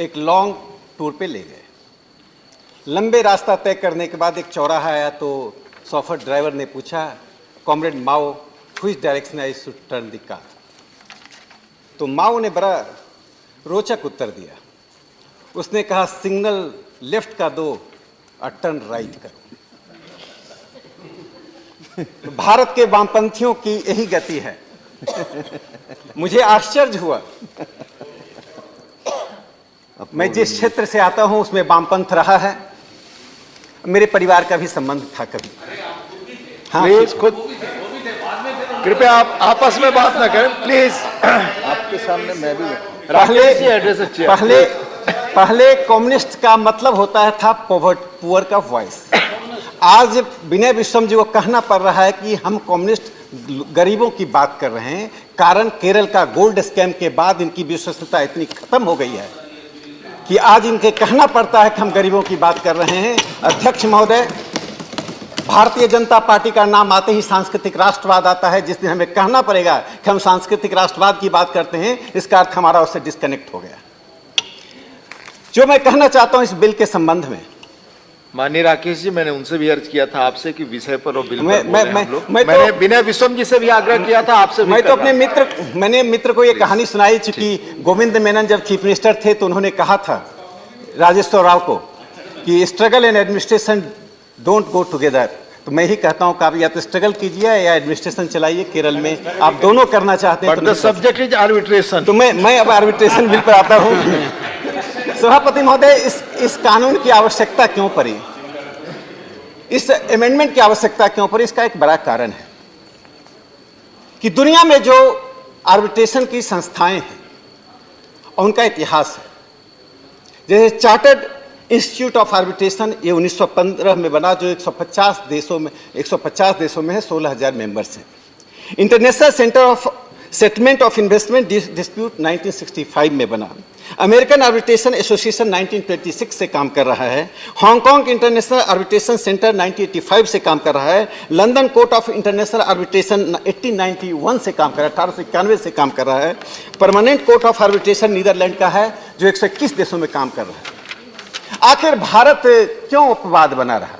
एक long tour पे ले गए। लंबे रास्ता तय करने के बाद एक चौराहा आया तो सॉफर ड्राइवर ने पूछा, comrade Mao, which direction I should turn the car. तो माओ ने बड़ा रोचक उत्तर दिया। उसने कहा, सिग्नल लेफ्ट का दो और टर्न राइट करो। तो भारत के वामपंथियों की यही गति है। मुझे आश्चर्य हुआ। मैं जिस क्षेत्र से आता हूं उसमें वामपंथ रहा है, मेरे परिवार का भी संबंध था कभी। हाँ, प्लीज खुद कृपया आप आपस में बात ना करें प्लीज। आपके सामने मैं भी पहले कम्युनिस्ट का मतलब होता था पुअर का वॉइस। आज विनय विश्वम जी को कहना पड़ रहा है कि हम कम्युनिस्ट गरीबों की बात कर रहे हैं। कारण केरल का गोल्ड स्कैम के बाद इनकी विश्वसनीयता इतनी खत्म हो गई है कि आज इनके कहना पड़ता है कि हम गरीबों की बात कर रहे हैं। अध्यक्ष महोदय, भारतीय जनता पार्टी का नाम आते ही सांस्कृतिक राष्ट्रवाद आता है। जिस दिन हमें कहना पड़ेगा कि हम सांस्कृतिक राष्ट्रवाद की बात करते हैं, इसका अर्थ हमारा उससे डिस्कनेक्ट हो गया। जो मैं कहना चाहता हूं इस बिल के संबंध में, माननीय राकेश जी, मैंने उनसे भी अर्ज किया था आपसे कि विषय पर और बिल पर मैंने विनय विश्वम जी से भी आग्रह किया था आपसे। मैं तो अपने मैंने मित्र को ये कहानी सुनाई, चूंकि गोविंद मेनन जब चीफ मिनिस्टर थे तो उन्होंने कहा था राजेश्वर राव को कि struggle and administration don't go together. तो मैं ही कहता हूं कि आप या तो स्ट्रगल कीजिए या एडमिनिस्ट्रेशन चलाइए। केरल में आप दोनों करना चाहते हैं तो सब्जेक्ट इज आर्बिट्रेशन। तो मैं अब आर्बिट्रेशन बिल पर आता हूं। सभापति महोदय, इस कानून की आवश्यकता क्यों पड़ी, इस अमेंडमेंट की आवश्यकता क्यों पड़ी? इसका एक बड़ा कारण है कि दुनिया में जो आर्बिट्रेशन की संस्थाएं हैं और उनका इतिहास है, जैसे चार्टर्ड इंस्टीट्यूट ऑफ आर्बिट्रेशन, ये 1915 में बना, जो 150 देशों में है, 16,000 मेंबर्स हैं। International centre of settlement of investment dispute 1965 में बना। अमेरिकन आर्बिट्रेशन एसोसिएशन 1926 से काम कर रहा है। हांगकांग इंटरनेशनल आर्बिट्रेशन सेंटर 1985 से काम कर रहा है। London court of international arbitration 1891 से काम कर रहा है, 1891 से काम कर रहा है। Permanent court of arbitration Netherland का है, जो 121 देशों में काम कर रहा है। आखिर भारत क्यों अपवाद बना रहा,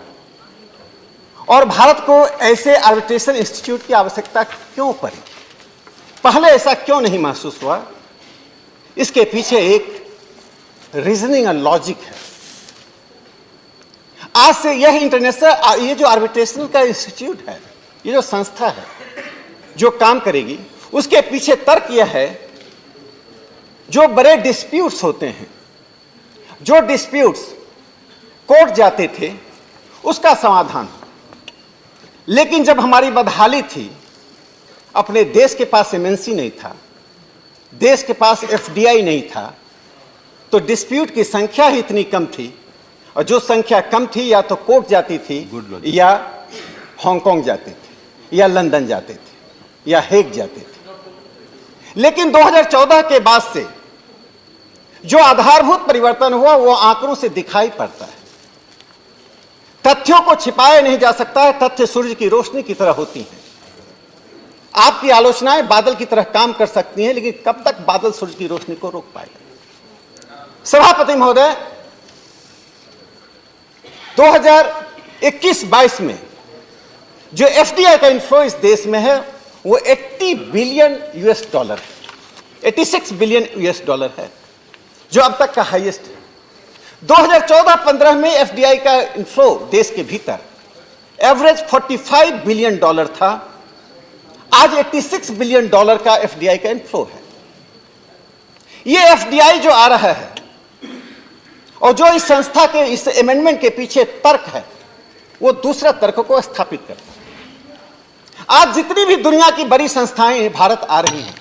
और भारत को ऐसे आर्बिट्रेशन इंस्टीट्यूट की आवश्यकता क्यों पड़ी? पहले ऐसा क्यों नहीं महसूस हुआ? इसके पीछे एक रीजनिंग और लॉजिक है। आज से यह इंटरनेशनल, ये जो आर्बिट्रेशन का इंस्टीट्यूट है, ये जो संस्था है जो काम करेगी, उसके पीछे तर्क यह है, जो बड़े डिस्प्यूट्स होते हैं, जो डिस्प्यूट्स कोर्ट जाते थे, उसका समाधान। लेकिन जब हमारी बदहाली थी, अपने देश के पास एमएनसी नहीं था, देश के पास एफडीआई नहीं था, तो डिस्प्यूट की संख्या ही इतनी कम थी, और जो संख्या कम थी या तो कोर्ट जाती थी, या हांगकांग जाते थे, या लंदन जाते थे, या हेग जाते थे। लेकिन 2014 के बाद से जो आधारभूत परिवर्तन हुआ वो आंकड़ों से दिखाई पड़ता है। तथ्यों को छिपाया नहीं जा सकता है। तथ्य सूर्य की रोशनी की तरह होती हैं। आपकी आलोचनाएं बादल की तरह काम कर सकती हैं, लेकिन कब तक बादल सूरज की रोशनी को रोक पाएगा? सभापति महोदय, 2021-22 में जो एफडीआई का इन्फ्लो इस देश में है वो 80 बिलियन यूएस डॉलर है, 86 बिलियन यूएस डॉलर है, जो अब तक का हाईएस्ट है। 2014-15 में एफडीआई का इन्फ्लो देश के भीतर एवरेज 45 बिलियन डॉलर था। आज 86 बिलियन डॉलर का एफडीआई का इनफ्लो है। यह एफडीआई जो आ रहा है और जो इस संस्था के, इस अमेंडमेंट के पीछे तर्क है, वो दूसरा तर्क को स्थापित करता है। आज जितनी भी दुनिया की बड़ी संस्थाएं भारत आ रही हैं,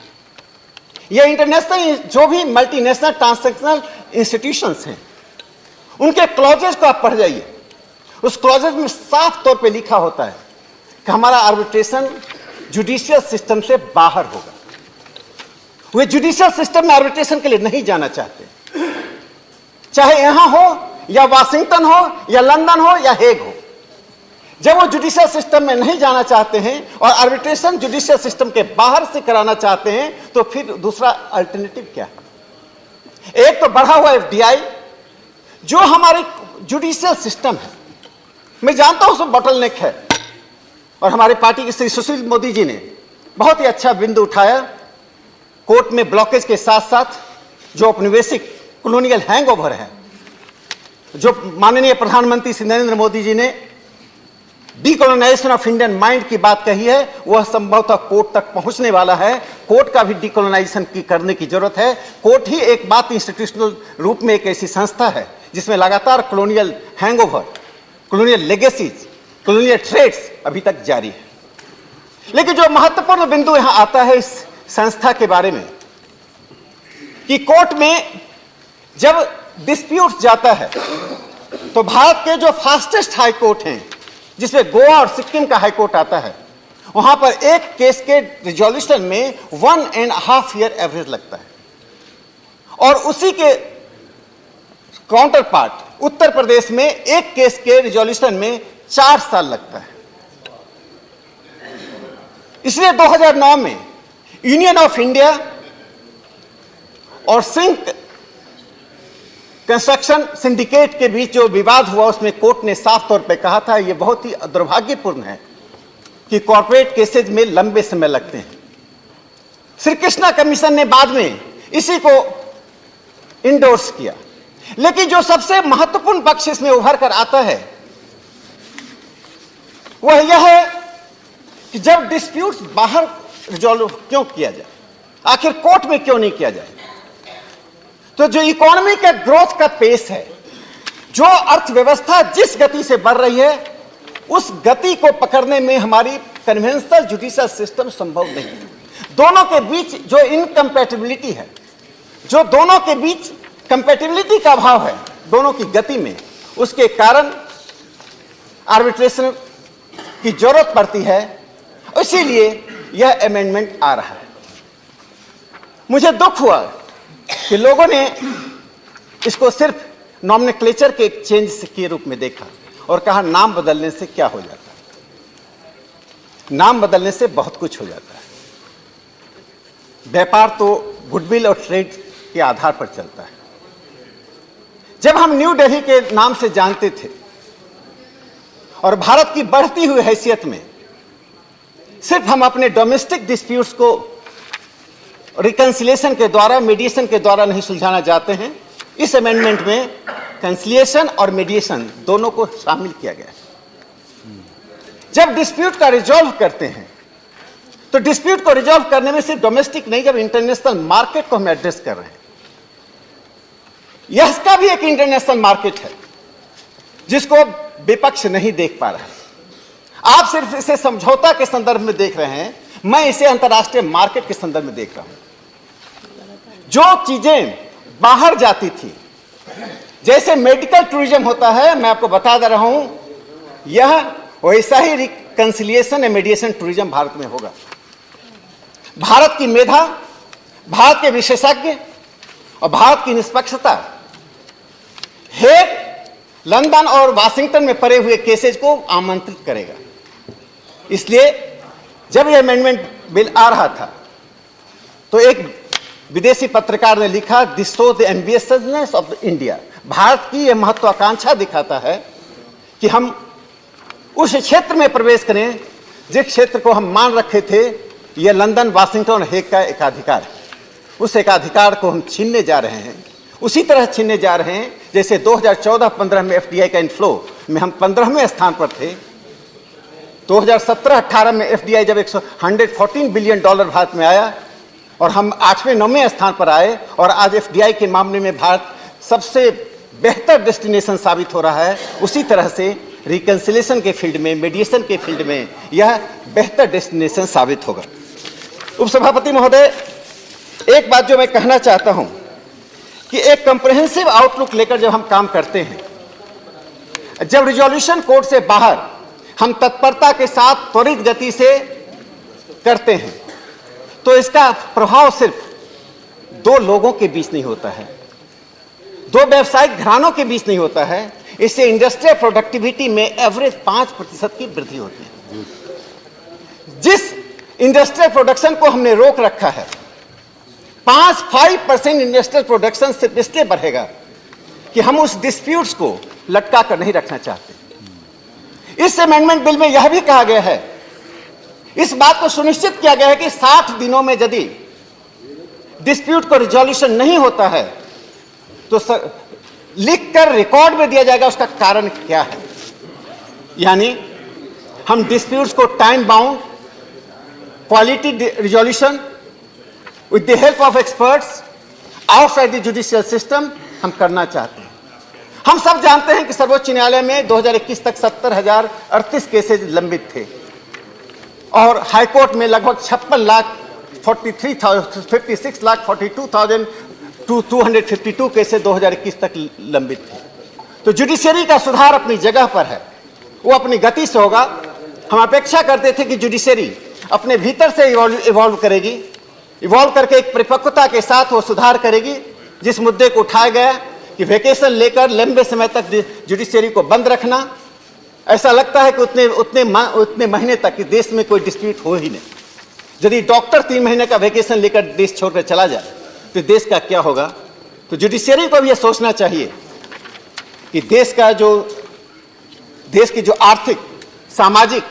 ये इंटरनेशनल, जो भी मल्टीनेशनल ट्रांसनेशनल इंस्टीट्यूशंस हैं, उनके क्लॉजेज को आप पढ़ जाइए। उस क्लॉजेज में साफ तौर पे लिखा होता है कि हमारा आर्बिट्रेशन जुडिशियल सिस्टम से बाहर होगा। वे जुडिशियल सिस्टम में आर्बिट्रेशन के लिए नहीं जाना चाहते, चाहे यहां हो या वाशिंगटन हो या लंदन हो या हेग हो। जब वो जुडिशियल सिस्टम में नहीं जाना चाहते हैं और आर्बिट्रेशन जुडिशियल सिस्टम के बाहर से कराना चाहते हैं, तो फिर दूसरा अल्टरनेटिव क्या है? एक तो बढ़ा हुआ एफडीआई, जो हमारे जुडिशियल सिस्टम है, मैं जानता हूं उसमें बॉटलनेक है, और हमारे पार्टी के श्री सुशील मोदी जी ने बहुत ही अच्छा बिंदु उठाया। कोर्ट में ब्लॉकेज के साथ साथ जो औपनिवेशिक कॉलोनियल हैंगओवर है, जो माननीय प्रधानमंत्री श्री नरेंद्र मोदी जी ने डीकोलोनाइजेशन ऑफ इंडियन माइंड की बात कही है, वह संभवतः कोर्ट तक पहुंचने वाला है। कोर्ट का भी डीकोलोनाइजेशन की करने की जरूरत है। कोर्ट ही एक बात इंस्टीट्यूशनल रूप में एक ऐसी संस्था है जिसमें लगातार colonial hangover, colonial legacies, colonial trades अभी तक जारी है। लेकिन जो महत्वपूर्ण बिंदु यहां आता है इस संस्था के बारे में, कि कोर्ट में जब डिस्प्यूट जाता है तो भारत के जो फास्टेस्ट हाई कोर्ट हैं, जिसमें गोवा और सिक्किम का हाई कोर्ट आता है, वहां पर एक केस के रिजोल्यूशन में 1.5 ईयर एवरेज लगता है, और उसी के काउंटर पार्ट उत्तर प्रदेश में एक केस के रिजोल्यूशन में 4 साल लगता है। इसलिए 2009 में यूनियन ऑफ इंडिया और सिंक कंस्ट्रक्शन सिंडिकेट के बीच जो विवाद हुआ, उसमें कोर्ट ने साफ तौर पे कहा था यह बहुत ही दुर्भाग्यपूर्ण है कि कॉर्पोरेट केसेज में लंबे समय लगते हैं। श्री कृष्णा कमीशन ने बाद में इसी को इंडोर्स किया। लेकिन जो सबसे महत्वपूर्ण पक्ष इसमें उभर कर आता है वह यह है कि जब डिस्प्यूट्स बाहर रिजॉल्व क्यों किया जाए, आखिर कोर्ट में क्यों नहीं किया जाए। तो जो इकोनॉमी का ग्रोथ का पेस है, जो अर्थव्यवस्था जिस गति से बढ़ रही है, उस गति को पकड़ने में हमारी कन्वेंशनल जुडिशियल सिस्टम संभव नहीं है। दोनों के बीच जो इनकम्पैटिबिलिटी है, जो दोनों के बीच कंपैटिबिलिटी का अभाव है दोनों की गति में, उसके कारण आर्बिट्रेशन की जरूरत पड़ती है। इसीलिए यह अमेंडमेंट आ रहा है। मुझे दुख हुआ कि लोगों ने इसको सिर्फ नॉमेनक्लेचर के एक चेंज के रूप में देखा और कहा नाम बदलने से क्या हो जाता है। नाम बदलने से बहुत कुछ हो जाता है। व्यापार तो गुडविल और ट्रेड के आधार पर चलता है। जब हम न्यू दिल्ली के नाम से जानते थे और भारत की बढ़ती हुई हैसियत में सिर्फ हम अपने डोमेस्टिक डिस्प्यूट्स को रिकंसिलिएशन के द्वारा, मीडिएशन के द्वारा नहीं सुलझाना चाहते हैं, इस अमेंडमेंट में कंसिलिएशन और मीडिएशन दोनों को शामिल किया गया है। जब डिस्प्यूट का रिजॉल्व करते हैं तो डिस्प्यूट को रिजॉल्व करने में सिर्फ डोमेस्टिक नहीं, जब इंटरनेशनल मार्केट को हम एड्रेस कर रहे हैं, यह इसका भी एक इंटरनेशनल मार्केट है जिसको विपक्ष नहीं देख पा रहा है। आप सिर्फ इसे समझौता के संदर्भ में देख रहे हैं, मैं इसे अंतर्राष्ट्रीय मार्केट के संदर्भ में देख रहा हूं। जो चीजें बाहर जाती थी, जैसे मेडिकल टूरिज्म होता है, मैं आपको बता दे रहा हूं, यह वैसा ही रिकंसिलिएशन या मीडिएशन टूरिज्म भारत में होगा। भारत की मेधा, भारत के विशेषज्ञ और भारत की निष्पक्षता हेग, लंदन और वाशिंगटन में पड़े हुए केसेज को आमंत्रित करेगा। इसलिए जब यह अमेंडमेंट बिल आ रहा था तो एक विदेशी पत्रकार ने लिखा, this shows the ambitiousness of India. Bharat की यह महत्वाकांक्षा दिखाता है कि हम उस क्षेत्र में प्रवेश करें जिस क्षेत्र को हम मान रखे थे यह लंदन, वाशिंगटन और हेग का एकाधिकार है। उस एकाधिकार को हम छीनने जा रहे हैं। उसी तरह छीनने जा रहे हैं जैसे 2014-15 में एफडीआई का इनफ्लो में हम 15वें स्थान पर थे। 2017-18 में एफडीआई जब 114 बिलियन डॉलर भारत में आया और हम 8वें-9वें स्थान पर आए, और आज एफडीआई के मामले में भारत सबसे बेहतर डेस्टिनेशन साबित हो रहा है। उसी तरह से रिकंसिलिएशन के फील्ड में, मीडिएशन के फील्ड में यह बेहतर डेस्टिनेशन साबित होगा। उपसभापति महोदय, एक बात जो मैं कहना चाहता हूं कि एक कंप्रिहेंसिव आउटलुक लेकर जब हम काम करते हैं, जब रिजोल्यूशन कोर्ट से बाहर हम तत्परता के साथ त्वरित गति से करते हैं, तो इसका प्रभाव सिर्फ दो लोगों के बीच नहीं होता है, दो व्यावसायिक घरानों के बीच नहीं होता है। इससे इंडस्ट्रियल प्रोडक्टिविटी में एवरेज 5% की वृद्धि होती है। जिस इंडस्ट्रियल प्रोडक्शन को हमने रोक रखा है 5% इंडस्ट्रियल प्रोडक्शन सिर्फ इसलिए बढ़ेगा कि हम उस डिस्प्यूट्स को लटका कर नहीं रखना चाहते। इस अमेंडमेंट बिल में यह भी कहा गया है, इस बात को सुनिश्चित किया गया है कि 60 दिनों में यदि डिस्प्यूट को रिजोल्यूशन नहीं होता है तो लिख कर रिकॉर्ड में दिया जाएगा उसका कारण क्या है। यानी हम डिस्प्यूट्स को time bound, quality resolution with the help of experts outside the judicial system हम करना चाहते हैं। हम सब जानते हैं कि सर्वोच्च न्यायालय में 2021 तक 70,038 केसेज लंबित थे और हाईकोर्ट में लगभग 56,42,252 केसेज 2021 तक लंबित थे। तो जुडिशरी का सुधार अपनी जगह पर है, वो अपनी गति से होगा। हम अपेक्षा करते थे कि जुडिशरी अपने भीतर से इवॉल्व करेगी, इवॉल्व करके एक परिपक्वता के साथ वो सुधार करेगी। जिस मुद्दे को उठाया गया कि वेकेशन लेकर लंबे समय तक जुडिशरी को बंद रखना, ऐसा लगता है कि उतने महीने तक कि देश में कोई डिस्प्यूट हो ही नहीं। यदि डॉक्टर 3 महीने का वेकेशन लेकर देश छोड़कर चला जाए तो देश का क्या होगा। तो जुडिशरी को भी यह सोचना चाहिए कि देश की जो आर्थिक सामाजिक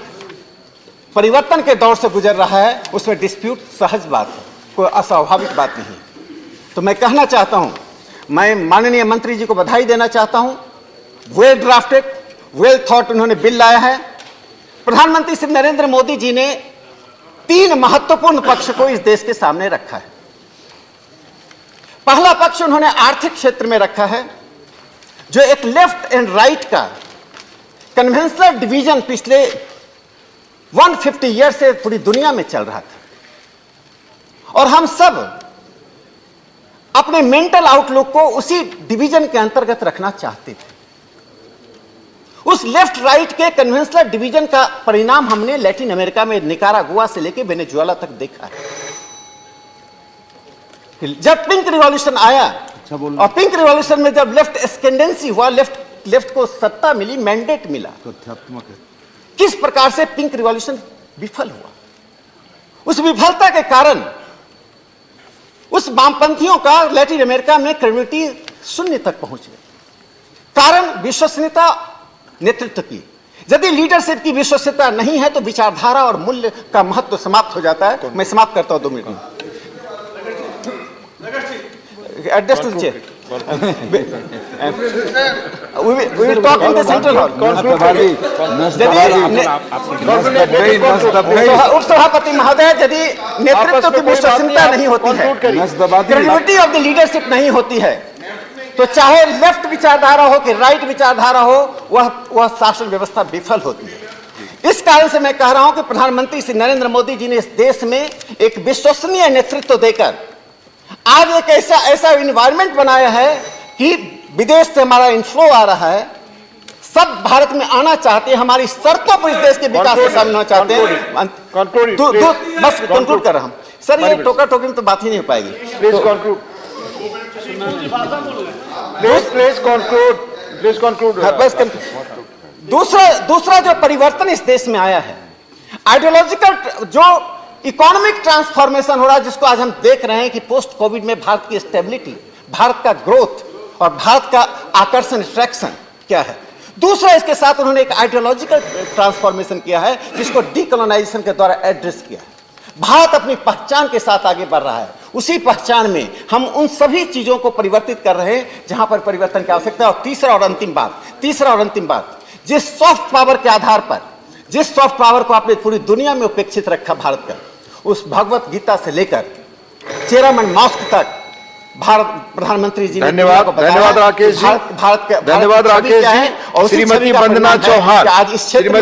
परिवर्तन के दौर से गुजर रहा है उसमें डिस्प्यूट सहज बात है, कोई अस्वाभाविक बात नहीं। तो मैं कहना चाहता हूं, मैं माननीय मंत्री जी को बधाई देना चाहता हूं। वेल ड्राफ्टेड, वेल थॉट उन्होंने बिल लाया है। प्रधानमंत्री श्री नरेंद्र मोदी जी ने 3 महत्वपूर्ण पक्ष को इस देश के सामने रखा है। पहला पक्ष उन्होंने आर्थिक क्षेत्र में रखा है, जो एक लेफ्ट एंड राइट का कन्वेंशनल डिवीजन पिछले 150 ईयर से पूरी दुनिया में चल रहा था और हम सब अपने मेंटल आउटलुक को उसी डिवीजन के अंतर्गत रखना चाहते थे। उस लेफ्ट राइट के कन्वेंशनल डिवीजन का परिणाम हमने लैटिन अमेरिका में निकारागुआ से लेकर वेनेजुएला तक देखा है। जब पिंक रिवॉल्यूशन आया और पिंक रिवॉल्यूशन में जब लेफ्ट एस्केंडेंसी हुआ, लेफ्ट को सत्ता मिली, मैंडेट मिला, किस प्रकार से पिंक रिवॉल्यूशन विफल हुआ। उस विफलता के कारण उस वामपंथियों का लैटिन अमेरिका में क्रेडिबिलिटी 0 तक पहुंच गई। कारण विश्वसनीयता नेतृत्व की। यदि लीडरशिप की विश्वसनीयता नहीं है तो विचारधारा और मूल्य का महत्व समाप्त हो जाता है। मैं समाप्त करता हूं 2 मिनट में। Address to the chair. We will talk in the central hall. उपसभापति महोदय, यदि नेतृत्व की विश्वसनीयता नहीं होती है, क्रेडिबिलिटी ऑफ द लीडरशिप नहीं होती है, तो चाहे लेफ्ट विचारधारा हो कि राइट विचारधारा हो, वह शासन व्यवस्था विफल होती है। इस कारण से मैं कह रहा हूं कि प्रधानमंत्री श्री नरेंद्र मोदी जी ने इस देश में एक विश्वसनीय नेतृत्व देकर आज एक ऐसा एनवायरनमेंट बनाया है कि विदेश से हमारा इनफ्लो आ रहा है, सब भारत में आना चाहते हैं, हमारी शर्तों पर इस देश के विकास में शामिल होना चाहते हैं। बस कंक्लूड कर रहा हूं सर, ये टोका टोकी में तो बात ही नहीं हो पाएगी। Please conclude. दूसरा जो परिवर्तन इस देश में आया है, आइडियोलॉजिकल जो इकोनॉमिक ट्रांसफॉर्मेशन हो रहा है, जिसको आज हम देख रहे हैं कि पोस्ट कोविड में भारत की स्टेबिलिटी, भारत का ग्रोथ और भारत का आकर्षण, अट्रैक्शन क्या है। दूसरा, इसके साथ उन्होंने एक आइडियोलॉजिकल ट्रांसफॉर्मेशन किया है जिसको डीकोलोनाइजेशन के द्वारा एड्रेस किया है। भारत अपनी पहचान के साथ आगे बढ़ रहा है, उसी पहचान में हम उन सभी चीजों को परिवर्तित कर रहे हैं जहां पर परिवर्तन की आवश्यकता है। और तीसरा और अंतिम बात, जिस सॉफ्ट पावर के आधार पर, जिस सॉफ्ट पावर को आपने पूरी दुनिया में उपेक्षित रखा भारत का, उस भगवत गीता से लेकर चेरामन मॉस्क तक भारत प्रधानमंत्री जी ने धन्यवाद राकेश जी। भारत धन्यवाद राकेश जी। और श्रीमती वंदना चौहान, आज इस क्षेत्र में